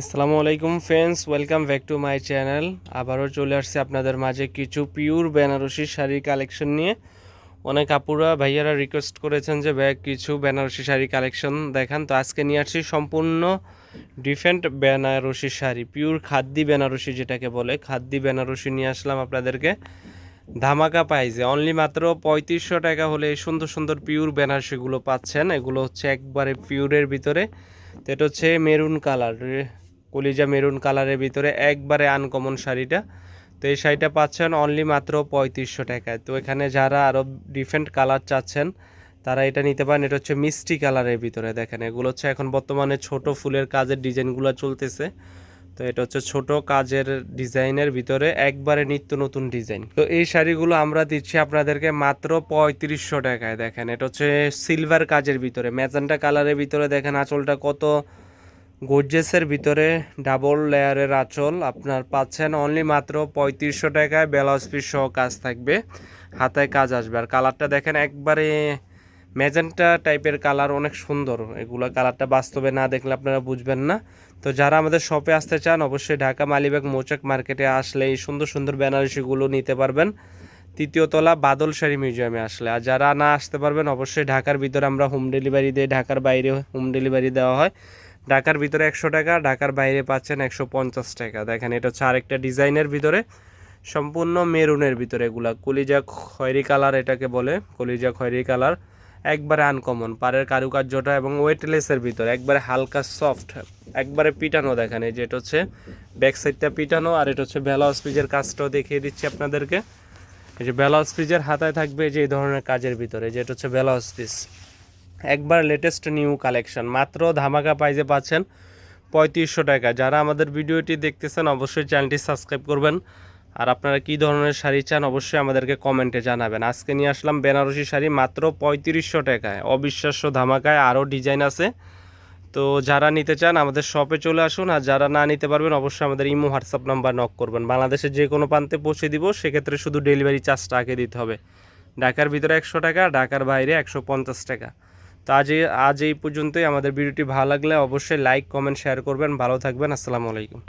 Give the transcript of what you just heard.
আসসালামু আলাইকুম friends, welcome back to my channel. আবারও চলে আসছে আপনাদের মাঝে কিছু পিওর বেনারসি শাড়ি কালেকশন নিয়ে। অনেক আপুরা ভাইয়ারা রিকোয়েস্ট করেছেন যে ভাই কিছু বেনারসি শাড়ি কালেকশন দেখান, তো আজকে নিয়ে আসছি সম্পূর্ণ ডিফারেন্ট বেনারসি শাড়ি, পিওর খাদ্যি বেনারসি যেটাকে বলে, খাদ্যি বেনারসি নিয়ে আসলাম আপনাদেরকে ধামাকা প্রাইজে। অনলি মাত্র 3500 টাকা হলে এই সুন্দর সুন্দর পিওর বেনারসিগুলো পাচ্ছেন। এগুলো হচ্ছে একবারে পিওরের ভিতরে, তো এটা হচ্ছে মেরুন কালার, কলিজা মেরুন কালারের ভিতরে একবারে আনকমন শাড়িটা। তো এই শাড়িটা পাচ্ছেন অনলি মাত্র 3500 টাকায়। তো এখানে যারা আরও ডিফারেন্ট কালার চাচ্ছেন তারা এটা নিতে পারেন। এটা হচ্ছে মিষ্টি কালারের ভিতরে, দেখেন এগুলো হচ্ছে এখন বর্তমানে ছোট ফুলের কাজের ডিজাইনগুলো চলতেছে। তো এটা হচ্ছে ছোট কাজের ডিজাইনের ভিতরে একবারে নিত্য নতুন ডিজাইন। তো এই শাড়িগুলো আমরা দিচ্ছি আপনাদেরকে মাত্র 3500 টাকায়। দেখেন এটা হচ্ছে সিলভার কাজের ভিতরে, ম্যাজেন্টা কালারের ভিতরে, দেখেন আঁচলটা কত গর্জেসের ভিতরে, ডাবল লেয়ারের আঁচল আপনার পাচ্ছেন অনলি মাত্র 3500 টাকায়। ব্লাউজ পিস সহ কাজ থাকবে, হাতায় কাজ আসবে। আর কালারটা দেখেন একবারে ম্যাজেন্টা টাইপের কালার, অনেক সুন্দর। এগুলো কালারটা বাস্তবে না দেখলে আপনারা বুঝবেন না। তো যারা আমাদের শপে আসতে চান অবশ্যই ঢাকা মালিবাগ মৌচাক মার্কেটে আসলে এই সুন্দর সুন্দর বেনারসিগুলো নিতে পারবেন, তৃতীয় তলা বাদল শাড়ি মিউজিয়ামে আসলে। আর যারা না আসতে পারবেন অবশ্যই ঢাকার ভিতরে আমরা হোম ডেলিভারি দিই, ঢাকার বাইরে হোম ডেলিভারি দেওয়া হয়। ঢাকার ভিতরে 100 টাকা, ঢাকার বাইরে পাচ্ছেন 150 টাকা। দেখেন এটা হচ্ছে আরেকটা ডিজাইনের ভিতরে, সম্পূর্ণ মেরুনের ভিতরে, এগুলা কলিজা খয়েরি কালার এটাকে বলে, কলিজা খয়েরি কালার একবারে আনকমন। পাড়ের কারুকার্যটা এবং ওয়েটলেসের ভিতরে একবারে হালকা সফট, একবারে পিটানো। দেখেন এই যে এটা হচ্ছে ব্যাক সাইডটা পিটানো, আর এটা হচ্ছে ব্লাউজ পিসের কাজটাও দেখিয়ে দিচ্ছি আপনাদেরকে। এই যে ব্লাউজ পিসের হাতায় থাকবে যে এই ধরনের কাজের ভিতরে, যেটা হচ্ছে ব্লাউজ পিস একবার লেটেস্ট নিউ কালেকশন, মাত্র ধামাকা প্রাইজে পাচ্ছেন 3500 টাকা। যারা আমাদের ভিডিওটি দেখতেছেন অবশ্যই চ্যানেলটি সাবস্ক্রাইব করবেন। আর আপনারা কী ধরনের শাড়ি চান অবশ্যই আমাদেরকে কমেন্টে জানাবেন। আজকে নিয়ে আসলাম বেনারসি শাড়ি মাত্র 3500 টাকায়, অবিশ্বাস্য ধামাকায়। আরও ডিজাইন আছে, তো যারা নিতে চান আমাদের শপে চলে আসুন। আর যারা না নিতে পারবেন অবশ্যই আমাদের ইমো হোয়াটসঅ্যাপ নাম্বার নক করবেন। বাংলাদেশের যে কোনো প্রান্তে পৌঁছে দিব, সেক্ষেত্রে শুধু ডেলিভারি চার্জটা আগে দিতে হবে। ঢাকার ভিতরে 100 টাকা, ঢাকার বাইরে 150 টাকা। তো আজ এই পর্যন্তই। আমাদের ভিডিওটি ভালো লাগলে অবশ্যই লাইক কমেন্ট শেয়ার করবেন। ভালো থাকবেন, আসসালামু আলাইকুম।